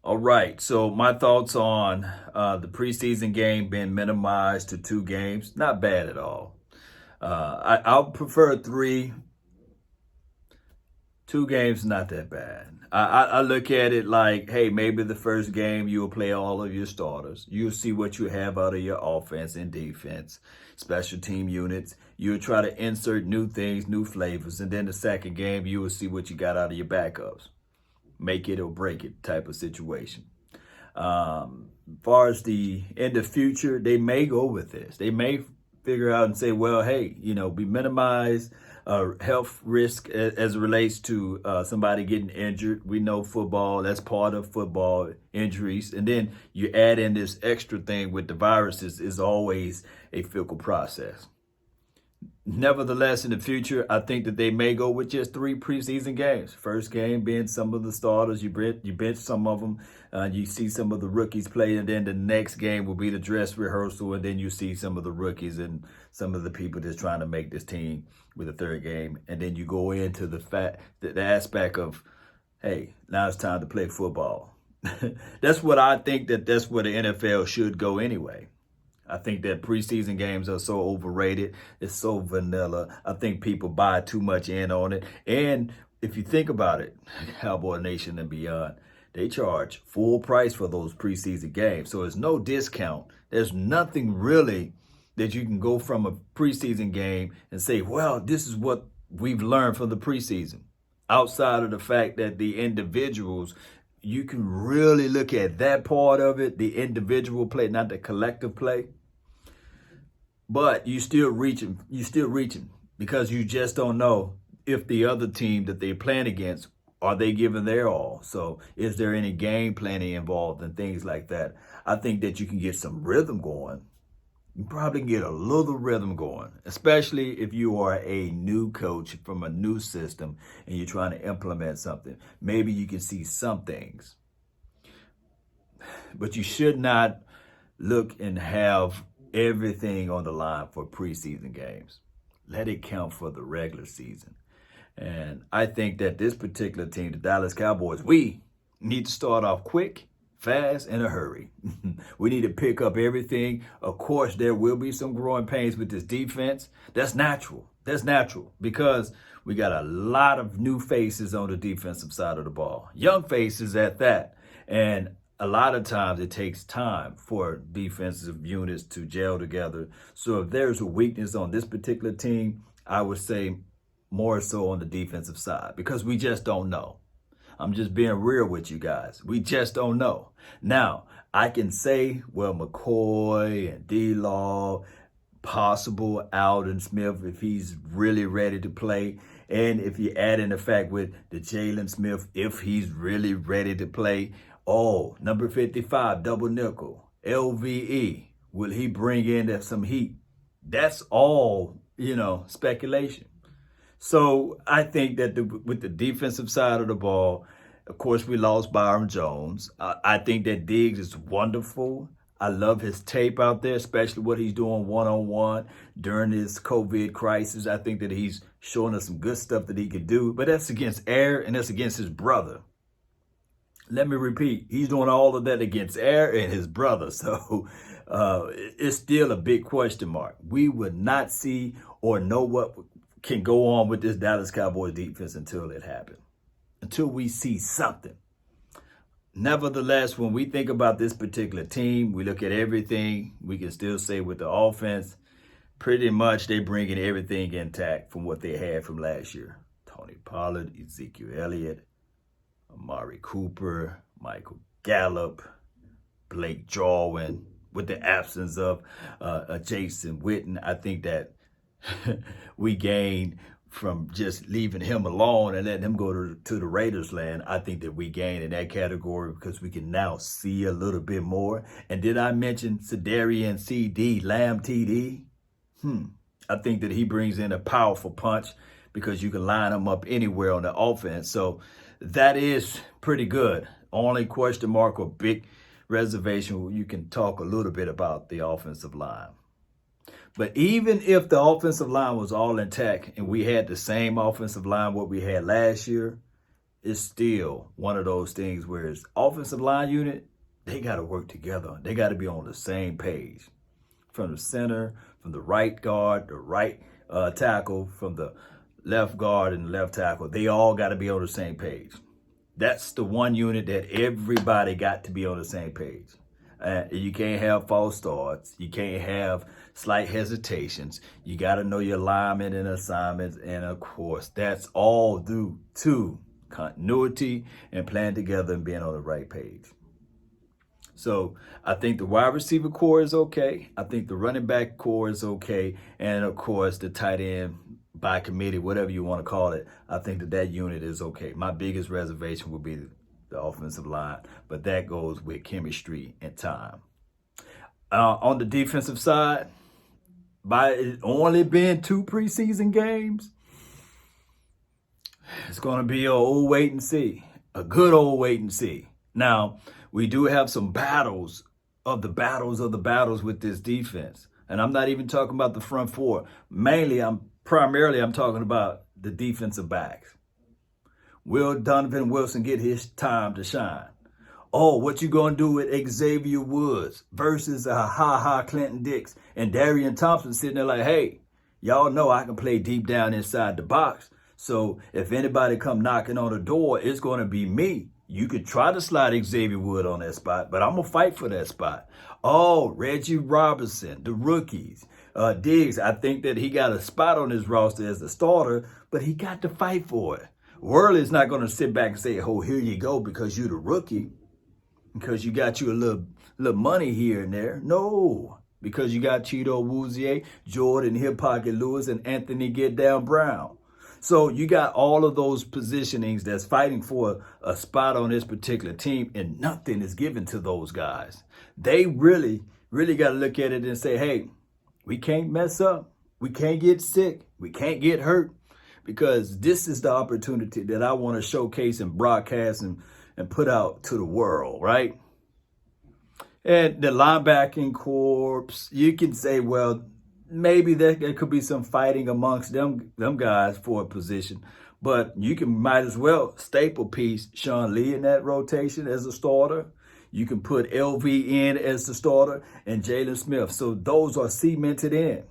All right, so my thoughts on the preseason game being minimized to 2 games, not bad at all. I'll prefer three. 2 games, not that bad. I look at it like, hey, maybe the first game you'll play all of your starters. You'll see what you have out of your offense and defense, special team units. You'll try to insert new things, new flavors. And then the second game, you will see what you got out of your backups. Make it or break it type of situation. Far as in the future, they may go with this. They may figure out and say, well, hey, we minimize health risk as it relates to somebody getting injured. We know football, that's part of football, injuries. And then you add in this extra thing with the viruses is always a fickle process. Nevertheless, in the future, I think that they may go with just 3 preseason games. First game being some of the starters. You bench some of them. You see some of the rookies play, and then the next game will be the dress rehearsal, and then you see some of the rookies and some of the people that's trying to make this team with the third game. And then you go into the aspect of, hey, now it's time to play football. That's what I think that's where the NFL should go anyway. I think that preseason games are so overrated. It's so vanilla. I think people buy too much in on it. And if you think about it, Cowboy Nation and beyond, they charge full price for those preseason games. So there's no discount. There's nothing really that you can go from a preseason game and say, well, this is what we've learned from the preseason. Outside of the fact that the individuals, you can really look at that part of it, the individual play, not the collective play. But you still reaching because you just don't know if the other team that they're playing against, are they giving their all? So is there any game planning involved and things like that? I think that you can get some rhythm going. You probably can get a little rhythm going, especially if you are a new coach from a new system and you're trying to implement something. Maybe you can see some things. But you should not look and have everything on the line for preseason games. Let it count for the regular season. And I think that this particular team, the Dallas Cowboys, we need to start off quick, fast, in a hurry. We need to pick up everything. Of course, there will be some growing pains with this defense. That's natural. Because we got a lot of new faces on the defensive side of the ball. Young faces at that. And a lot of times it takes time for defensive units to gel together. So if there's a weakness on this particular team, I would say more so on the defensive side, because we just don't know. I'm just being real with you guys. We just don't know. Now, I can say, well, McCoy and D-Law, possible Alden Smith if he's really ready to play. And if you add in the fact with the Jalen Smith, if he's really ready to play. Oh, number 55, double nickel, LVE. Will he bring in some heat? That's all, speculation. So I think that with the defensive side of the ball, of course, we lost Byron Jones. I think that Diggs is wonderful. I love his tape out there, especially what he's doing one-on-one during this COVID crisis. I think that he's showing us some good stuff that he can do. But that's against air, and that's against his brother. Let me repeat, he's doing all of that against air and his brother. So it's still a big question mark. We would not see or know what can go on with this Dallas Cowboys defense until it happens, until we see something. Nevertheless, when we think about this particular team, we look at everything. We can still say with the offense, pretty much they bringing everything intact from what they had from last year. Tony Pollard, Ezekiel Elliott, Amari Cooper, Michael Gallup, Blake Jarwin, with the absence of Jason Witten. I think that we gained from just leaving him alone and letting him go to the Raiders land. I think that we gained in that category because we can now see a little bit more. And did I mention Sedarian CD, Lamb TD? I think that he brings in a powerful punch because you can line him up anywhere on the offense. So that is pretty good. Only question mark or big reservation, you can talk a little bit about the offensive line. But even if the offensive line was all intact and we had the same offensive line what we had last year, it's still one of those things where it's offensive line unit, they got to work together. They got to be on the same page. From the center, from the right guard, the right tackle, from the left guard and left tackle, they all got to be on the same page. That's the one unit that everybody got to be on the same page. You can't have false starts. You can't have slight hesitations. You got to know your alignment and assignments. And of course, that's all due to continuity and playing together and being on the right page. So I think the wide receiver core is okay. I think the running back core is okay. And of course, the tight end by committee, whatever you want to call it, I think that unit is okay. My biggest reservation would be the offensive line, but that goes with chemistry and time. On the defensive side, by it only being 2 preseason games, it's going to be a old wait and see, a good old wait and see. Now, we do have some battles of the battles with this defense. And I'm not even talking about the front four. Primarily, I'm talking about the defensive backs. Will Donovan Wilson get his time to shine? Oh, what you going to do with Xavier Woods versus Clinton Dix and Darian Thompson sitting there like, hey, y'all know I can play deep down inside the box. So if anybody come knocking on the door, it's going to be me. You could try to slide Xavier Wood on that spot, but I'm going to fight for that spot. Oh, Reggie Robinson, the rookies. Diggs, I think that he got a spot on his roster as a starter, but he got to fight for it. Worley's not going to sit back and say, oh, here you go because you're the rookie, because you got you a little money here and there. No, because you got Cheeto Woozier, Jordan Hip Pocket Lewis, and Anthony Get Down Brown. So you got all of those positionings that's fighting for a spot on this particular team, and nothing is given to those guys. They really got to look at it and say, hey, we can't mess up. We can't get sick. We can't get hurt, because this is the opportunity that I want to showcase and broadcast and put out to the world, right? And the linebacking corps, you can say, well, maybe there could be some fighting amongst them guys for a position, but you might as well staple piece Sean Lee in that rotation as a starter. You can put LV in as the starter and Jalen Smith. So those are cemented in.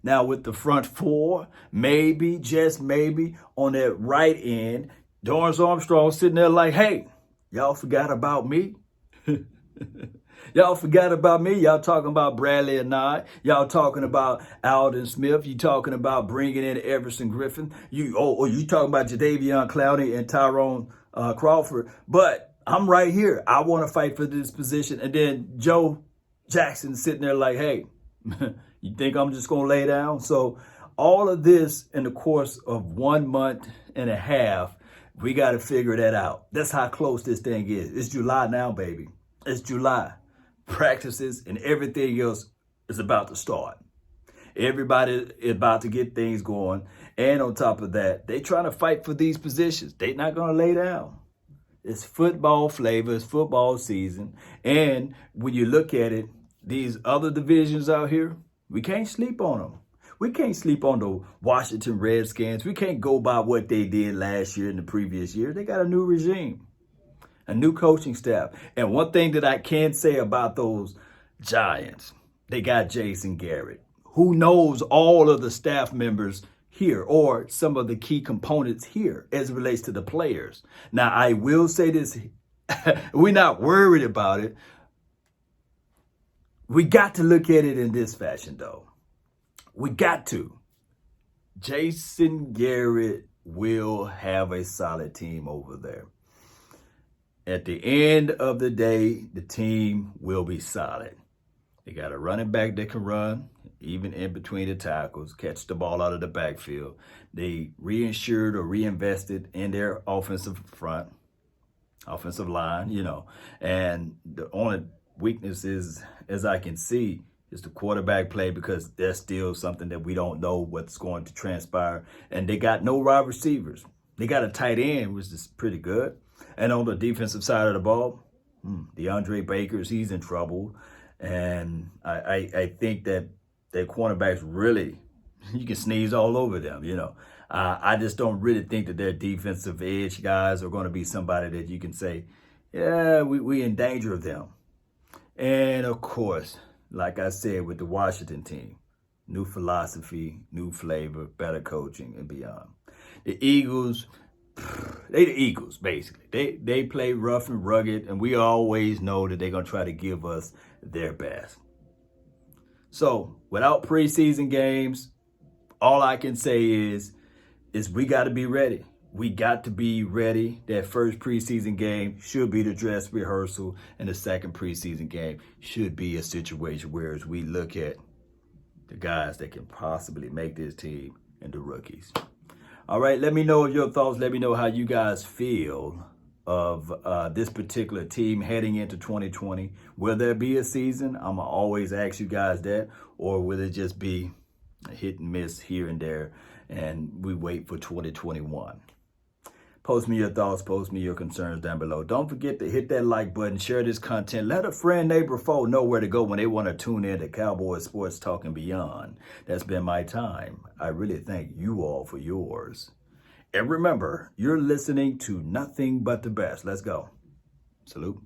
Now with the front four, maybe, just maybe, on that right end, Dorrance Armstrong sitting there like, hey, y'all forgot about me? Y'all forgot about me. Y'all talking about Bradley and I. Y'all talking about Alden Smith. You talking about bringing in Everson Griffin. You talking about Jadeveon Clowney and Tyrone Crawford. But I'm right here. I want to fight for this position. And then Joe Jackson sitting there like, hey, you think I'm just going to lay down? So all of this in the course of 1 month and a half, we got to figure that out. That's how close this thing is. It's July now, baby. It's July. Practices and everything else is about to start. Everybody is about to get things going. And on top of that, they trying to fight for these positions. They're not going to lay down. It's football flavor. It's football season. And when you look at it, these other divisions out here, we can't sleep on them. We can't sleep on the Washington Redskins. We can't go by what they did last year and the previous year. They got a new regime. A new coaching staff. And one thing that I can say about those Giants, they got Jason Garrett, who knows all of the staff members here or some of the key components here as it relates to the players. Now, I will say this. We're not worried about it. We got to look at it in this fashion, though. We got to. Jason Garrett will have a solid team over there. At the end of the day, the team will be solid. They got a running back that can run, even in between the tackles, catch the ball out of the backfield. They reinsured or reinvested in their offensive line, And the only weakness is, as I can see, is the quarterback play, because there's still something that we don't know what's going to transpire. And they got no wide receivers. They got a tight end, which is pretty good. And on the defensive side of the ball, DeAndre Baker's, he's in trouble. And I think that their cornerbacks really, you can sneeze all over them, I just don't really think that their defensive edge guys are going to be somebody that you can say, yeah, we in danger of them. And of course, like I said with the Washington team, new philosophy, new flavor, better coaching, and beyond. The Eagles, they the Eagles, basically. They play rough and rugged, and we always know that they're going to try to give us their best. So, without preseason games, all I can say is we got to be ready. We got to be ready. That first preseason game should be the dress rehearsal, and the second preseason game should be a situation where as we look at the guys that can possibly make this team and the rookies. All right, let me know your thoughts. Let me know how you guys feel of this particular team heading into 2020. Will there be a season? I'm going to always ask you guys that. Or will it just be a hit and miss here and there, and we wait for 2021? Post me your thoughts. Post me your concerns down below. Don't forget to hit that like button. Share this content. Let a friend, neighbor, foe know where to go when they want to tune in to Cowboys Sports Talk and beyond. That's been my time. I really thank you all for yours. And remember, you're listening to nothing but the best. Let's go. Salute.